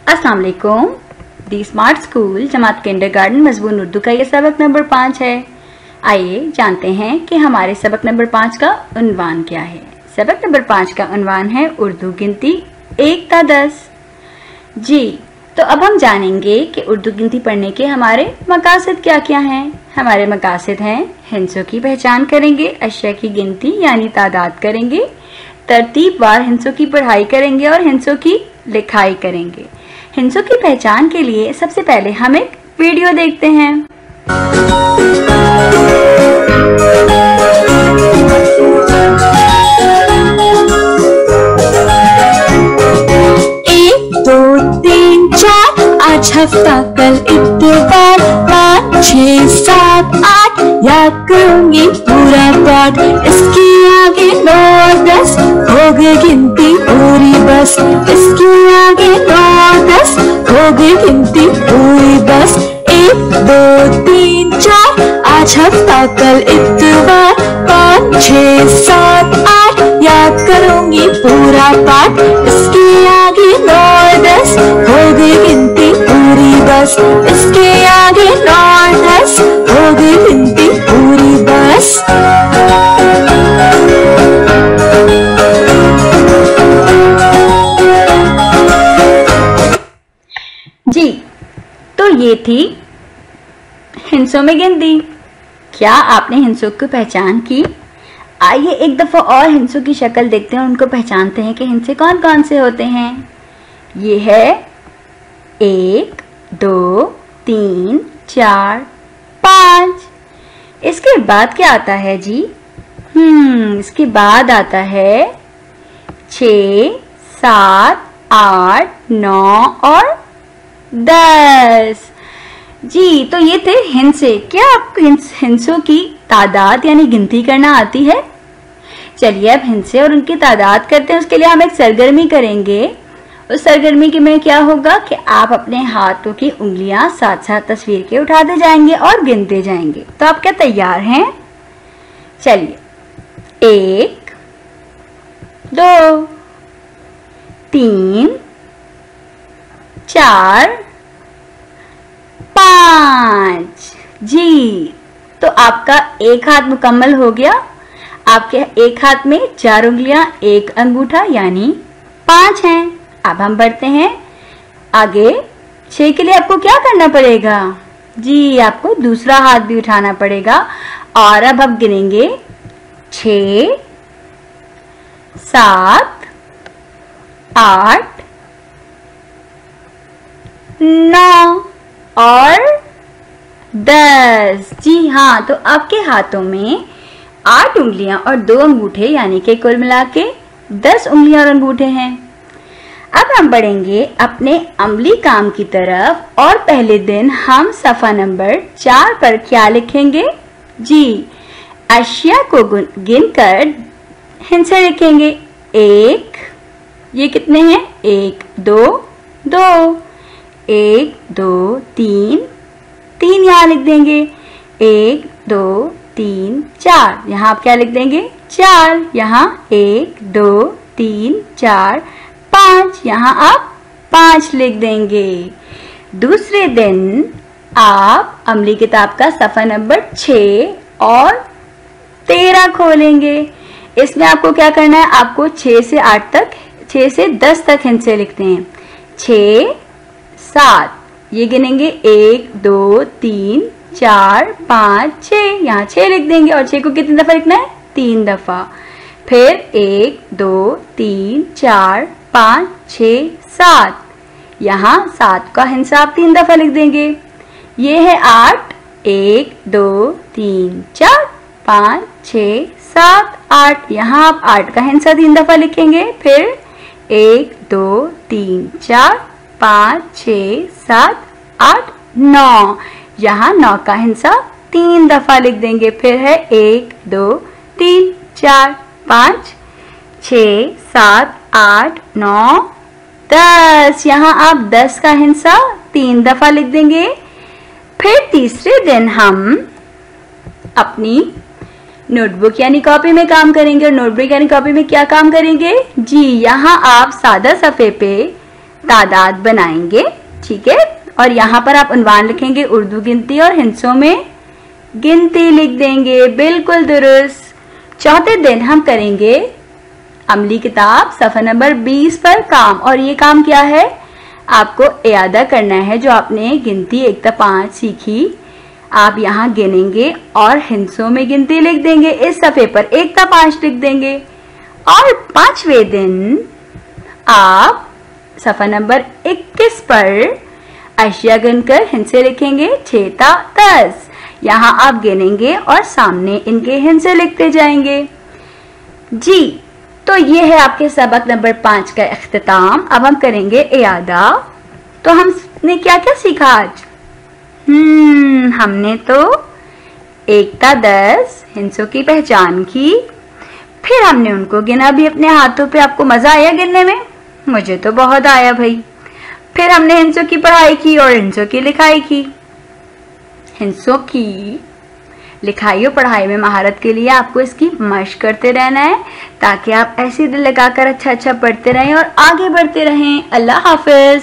अस्सलाम वालेकुम। दी smart school जमात kindergarten मजबून Urdu का ये सबक नंबर 5 है। आइए जानते हैं कि हमारे सबक नंबर 5 का उन्वान क्या है। सबक नंबर 5 का उन्वान है उर्दू गिनती 1 ता 10। जी, तो अब हम जानेंगे कि उर्दू गिनती पढ़ने के हमारे मकासद क्या क्या हैं। हमारे मकासद हैं हिंसों की पहचान करेंगे, अशिया की गिनती यानी तादाद करेंगे, तरतीबवार हिंसों की पढ़ाई करेंगे और हिंसों की लिखाई करेंगे। हिंसों की पहचान के लिए सबसे पहले हम एक वीडियो देखते हैं। 1 2 3 4 आज हफ्ता कल इतवार 5 6 7 8 याद करूंगी पूरा पाठ। इसके आगे 9 10 हो गई गिनती पूरी बस। इसके आगे 9 10 हो गई गिनती पूरी बस। 1 2 3 4 आज हफ्ता कल इतवार 5 6 7 8 याद करूंगी पूरा पाठ। इसके आगे 9 10 हो गई गिनती पूरी बस। इसके आगे 9 10 हो गई गिनती पूरी बस। जी, तो ये थी हिंसों में गिनती। क्या आपने हिंसों की पहचान की? आइए एक दफा और हिंसों की शक्ल देखते हैं और उनको पहचानते हैं कि हिंसे कौन कौन से होते हैं। ये है 1 2 3 4 5। इसके बाद क्या आता है जी? इसके बाद आता है 6 7 8 9 और 10। जी, तो ये थे हिंसे। क्या आपको हिंसों की तादाद यानी गिनती करना आती है? चलिए अब हिंसे और उनकी तादाद करते हैं। उसके लिए हम एक सरगर्मी करेंगे। उस सरगर्मी के में क्या होगा कि आप अपने हाथों की उंगलियां साथ साथ तस्वीर के उठाते जाएंगे और गिनते जाएंगे। तो आप क्या तैयार हैं? चलिए 1 2 3 4 5। जी, तो आपका एक हाथ मुकम्मल हो गया। आपके एक हाथ में 4 उंगलियां, 1 अंगूठा यानी 5 हैं। अब हम बढ़ते हैं आगे। 6 के लिए आपको क्या करना पड़ेगा? जी, आपको दूसरा हाथ भी उठाना पड़ेगा। और अब हम गिनेंगे 6 7 8 9 और 10। जी हाँ, तो आपके हाथों में 8 उंगलियां और 2 अंगूठे यानी कि कुल मिला के 10 उंगलियां और अंगूठे हैं। अब हम बढ़ेंगे अपने अमली काम की तरफ और पहले दिन हम सफ़ा नंबर 4 पर क्या लिखेंगे? जी, अशिया को गिनकर हिंसे लिखेंगे। 1, ये कितने हैं? 1 2 2 1 2 3 3 यहाँ लिख देंगे। 1 2 3 4 यहाँ आप क्या लिख देंगे? 4। यहाँ 1 2 3 4 5 यहाँ आप 5 लिख देंगे। दूसरे दिन आप अमली किताब का सफ़ा नंबर 6 और 13 खोलेंगे। इसमें आपको क्या करना है? आपको 6 से 8 तक, 6 से 10 तक हिंसे लिखते हैं। 6 7 ये गिनेंगे। 1 2 3 4 5 6 यहाँ 6 लिख देंगे। और 6 को कितनी दफा लिखना है? 3 दफा। फिर 1 2 3 4 5 6 7 यहाँ 7 का हिंसा आप 3 दफा लिख देंगे। ये है 8। 1 2 3 4 5 6 7 8 यहाँ आप 8 का हिंसा 3 दफा लिखेंगे। फिर 1 2 3 4 5 6 7 8 9 यहाँ 9 का हिंसा 3 दफा लिख देंगे। फिर है 1 2 3 4 5 6 7 8 9 10 यहाँ आप 10 का हिंसा 3 दफा लिख देंगे। फिर तीसरे दिन हम अपनी नोटबुक यानी कॉपी में काम करेंगे। और नोटबुक यानी कॉपी में क्या काम करेंगे? जी, यहाँ आप सादा सफ़े पे तादाद बनाएंगे, ठीक है। और यहाँ पर आप उन्वान लिखेंगे उर्दू गिनती और हिंसों में गिनती लिख देंगे, बिल्कुल दुरुस्त। चौथे दिन हम करेंगे अमली किताब सफ़ा नंबर 20 पर काम। और ये काम क्या है, आपको इयादा करना है जो आपने गिनती 1 तक 5 सीखी। आप यहाँ गिनेंगे और हिंसों में गिनती लिख देंगे, इस सफ़े पर 1 तक 5 लिख देंगे। और 5वें दिन आप सफ़ा नंबर 21 पर अशिया गिनकर हिंसे लिखेंगे 6 तक 10। यहाँ आप गिनेंगे और सामने इनके हिंसे लिखते जाएंगे जी। तो ये है आपके सबक नंबर 5 का इख्तिताम। अब हम करेंगे इयादा। तो हमने क्या क्या सीखा आज? हमने तो 1 तक 10 हिंसों की पहचान की, फिर हमने उनको गिना भी अपने हाथों पे। आपको मजा आया गिनने में? मुझे तो बहुत आया भाई। फिर हमने हिंसों की पढ़ाई की और हिंसों की लिखाई की। हिंसों की लिखाई और पढ़ाई में महारत के लिए आपको इसकी मशक करते रहना है, ताकि आप ऐसे दिल लगाकर अच्छा अच्छा पढ़ते रहें और आगे बढ़ते रहें। अल्लाह हाफिज।